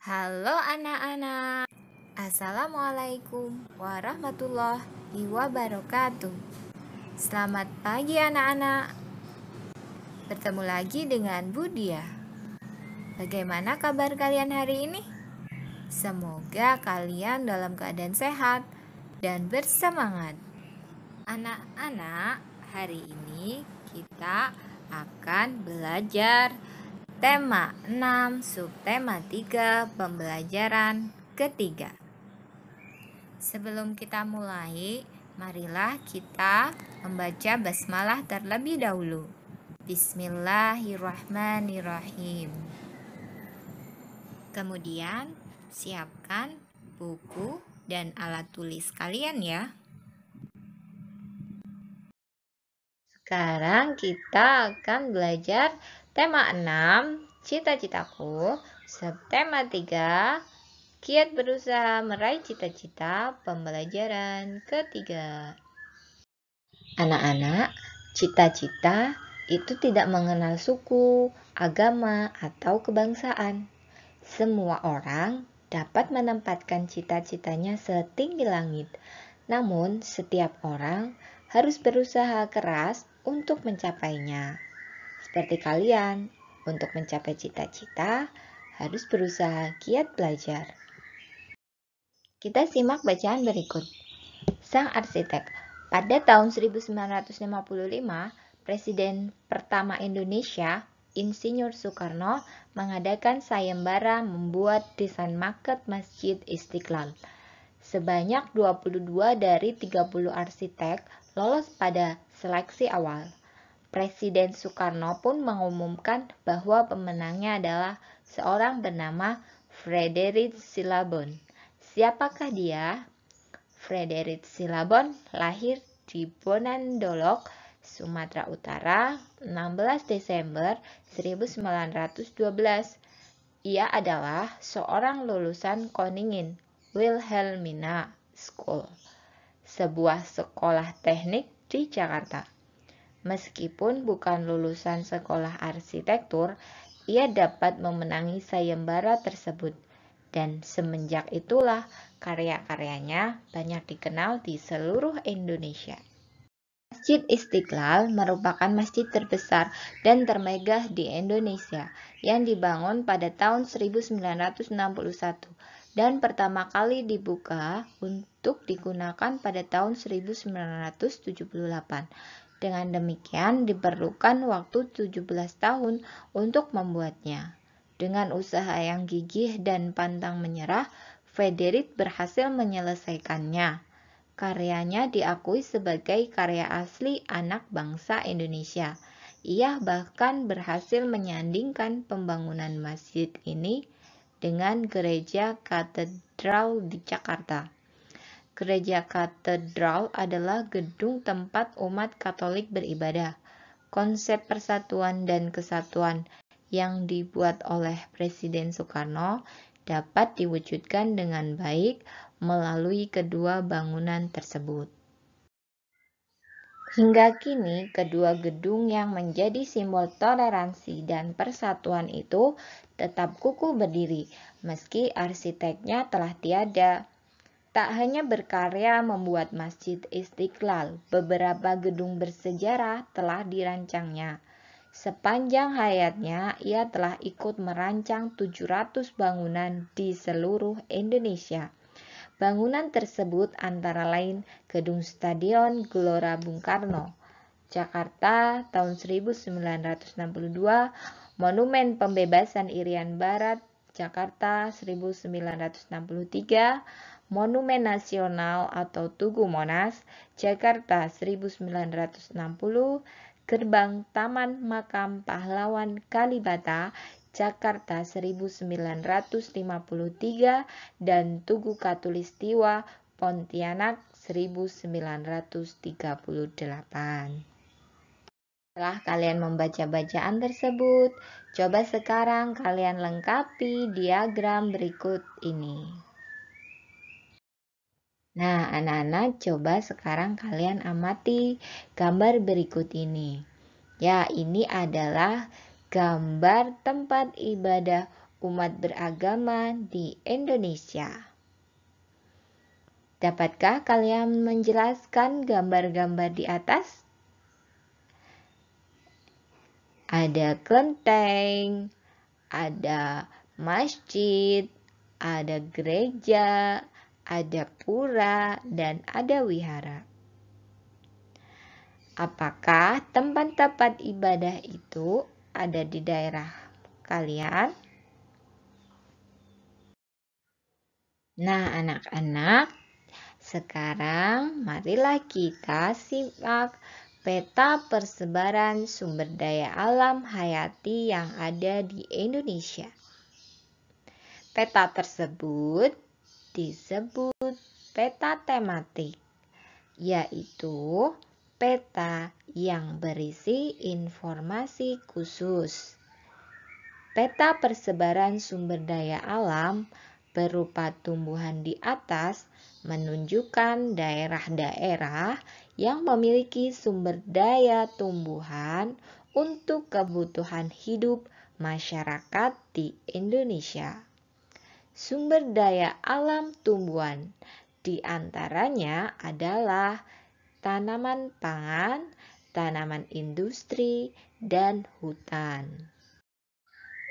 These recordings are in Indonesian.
Halo anak-anak, Assalamualaikum warahmatullahi wabarakatuh. Selamat pagi anak-anak. Bertemu lagi dengan Budia. Bagaimana kabar kalian hari ini? Semoga kalian dalam keadaan sehat dan bersemangat. Anak-anak, hari ini kita akan belajar tema 6, subtema 3, pembelajaran ketiga. Sebelum kita mulai, marilah kita membaca basmalah terlebih dahulu. Bismillahirrahmanirrahim. Kemudian, siapkan buku dan alat tulis kalian ya. Sekarang kita akan belajar tema 6, cita-citaku, subtema 3, kiat berusaha meraih cita-cita, pembelajaran ketiga. Anak-anak, cita-cita itu tidak mengenal suku, agama, atau kebangsaan. Semua orang dapat menempatkan cita-citanya setinggi langit. Namun, setiap orang harus berusaha keras untuk mencapainya. Seperti kalian, untuk mencapai cita-cita harus berusaha giat belajar. Kita simak bacaan berikut. Sang arsitek. Pada tahun 1955, Presiden pertama Indonesia, Insinyur Soekarno, mengadakan sayembara membuat desain maket Masjid Istiqlal. Sebanyak 22 dari 30 arsitek lolos pada seleksi awal. Presiden Soekarno pun mengumumkan bahwa pemenangnya adalah seorang bernama Frederick Silabon. Siapakah dia? Frederick Silabon lahir di Bonandolok, Sumatera Utara, 16 Desember 1912. Ia adalah seorang lulusan Koningin Wilhelmina School, sebuah sekolah teknik di Jakarta. Meskipun bukan lulusan sekolah arsitektur, ia dapat memenangi sayembara tersebut. Dan semenjak itulah karya-karyanya banyak dikenal di seluruh Indonesia. Masjid Istiqlal merupakan masjid terbesar dan termegah di Indonesia yang dibangun pada tahun 1961 dan pertama kali dibuka untuk digunakan pada tahun 1978. Dengan demikian diperlukan waktu 17 tahun untuk membuatnya. Dengan usaha yang gigih dan pantang menyerah, Frederick berhasil menyelesaikannya. Karyanya diakui sebagai karya asli anak bangsa Indonesia. Ia bahkan berhasil menyandingkan pembangunan masjid ini dengan gereja katedral di Jakarta. Gereja katedral adalah gedung tempat umat Katolik beribadah. Konsep persatuan dan kesatuan yang dibuat oleh Presiden Soekarno dapat diwujudkan dengan baik melalui kedua bangunan tersebut. Hingga kini, kedua gedung yang menjadi simbol toleransi dan persatuan itu tetap kukuh berdiri, meski arsiteknya telah tiada. Tak hanya berkarya membuat Masjid Istiqlal, beberapa gedung bersejarah telah dirancangnya. Sepanjang hayatnya, ia telah ikut merancang 700 bangunan di seluruh Indonesia. Bangunan tersebut antara lain Gedung Stadion Gelora Bung Karno, Jakarta tahun 1962, Monumen Pembebasan Irian Barat, Jakarta 1963, Monumen Nasional atau Tugu Monas, Jakarta 1960, Gerbang Taman Makam Pahlawan Kalibata, Jakarta 1953, dan Tugu Katulistiwa Pontianak 1938. Setelah kalian membaca bacaan tersebut, coba sekarang kalian lengkapi diagram berikut ini. Nah, anak-anak, coba sekarang kalian amati gambar berikut ini. Ya, ini adalah gambar tempat ibadah umat beragama di Indonesia. Dapatkah kalian menjelaskan gambar-gambar di atas? Ada kelenteng, ada masjid, ada gereja, ada pura, dan ada wihara. Apakah tempat-tempat ibadah itu ada di daerah kalian? Nah, anak-anak, sekarang marilah kita simak peta persebaran sumber daya alam hayati yang ada di Indonesia. Peta tersebut disebut peta tematik, yaitu peta yang berisi informasi khusus. Peta persebaran sumber daya alam berupa tumbuhan di atas menunjukkan daerah-daerah yang memiliki sumber daya tumbuhan untuk kebutuhan hidup masyarakat di Indonesia. Sumber daya alam tumbuhan di antaranya adalah tanaman pangan, tanaman industri, dan hutan.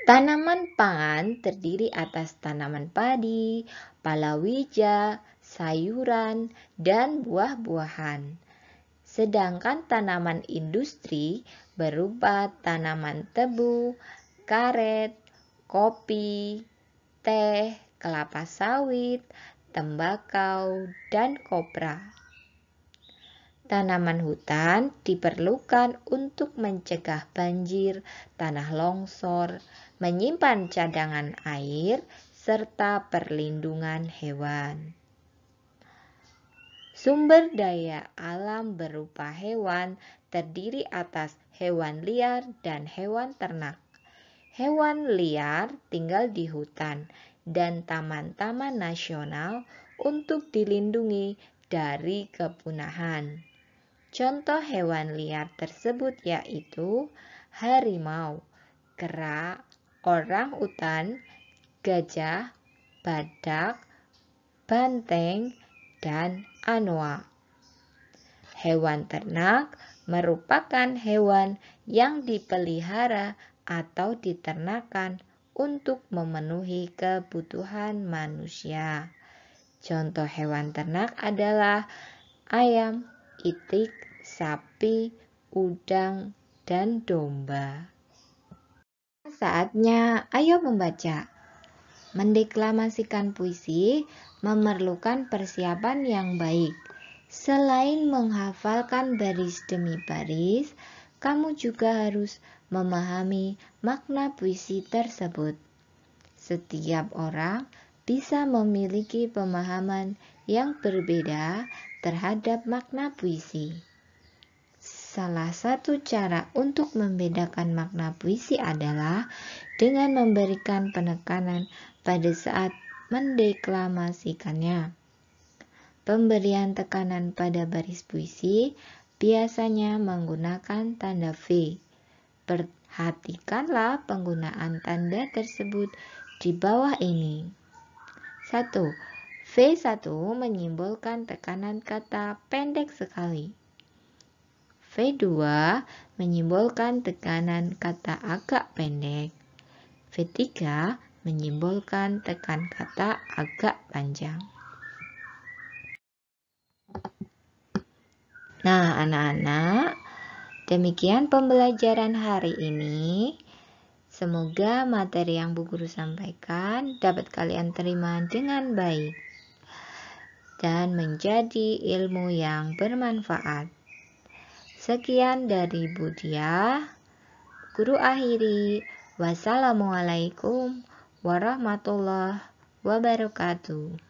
Tanaman pangan terdiri atas tanaman padi, palawija, sayuran, dan buah-buahan. Sedangkan tanaman industri berupa tanaman tebu, karet, kopi, teh, kelapa sawit, tembakau, dan kopra. Tanaman hutan diperlukan untuk mencegah banjir, tanah longsor, menyimpan cadangan air, serta perlindungan hewan. Sumber daya alam berupa hewan terdiri atas hewan liar dan hewan ternak. Hewan liar tinggal di hutan dan taman-taman nasional untuk dilindungi dari kepunahan. Contoh hewan liar tersebut yaitu harimau, kera, orangutan, gajah, badak, banteng, dan anoa. Hewan ternak merupakan hewan yang dipelihara atau diternakan untuk memenuhi kebutuhan manusia. Contoh hewan ternak adalah ayam, itik, sapi, udang, dan domba. Saatnya ayo membaca. Mendeklamasikan puisi memerlukan persiapan yang baik. Selain menghafalkan baris demi baris, kamu juga harus memahami makna puisi tersebut. Setiap orang bisa memiliki pemahaman yang berbeda terhadap makna puisi. Salah satu cara untuk membedakan makna puisi adalah dengan memberikan penekanan pada saat mendeklamasikannya. Pemberian tekanan pada baris puisi biasanya menggunakan tanda V. Perhatikanlah penggunaan tanda tersebut di bawah ini. 1. V1 menyimbolkan tekanan kata pendek sekali. V2 menyimbolkan tekanan kata agak pendek. V3 menyimbolkan tekan kata agak panjang. Nah, anak-anak, demikian pembelajaran hari ini. Semoga materi yang Bu Guru sampaikan dapat kalian terima dengan baik dan menjadi ilmu yang bermanfaat. Sekian dari Bu Dia. Guru akhiri. Wassalamualaikum warahmatullahi wabarakatuh.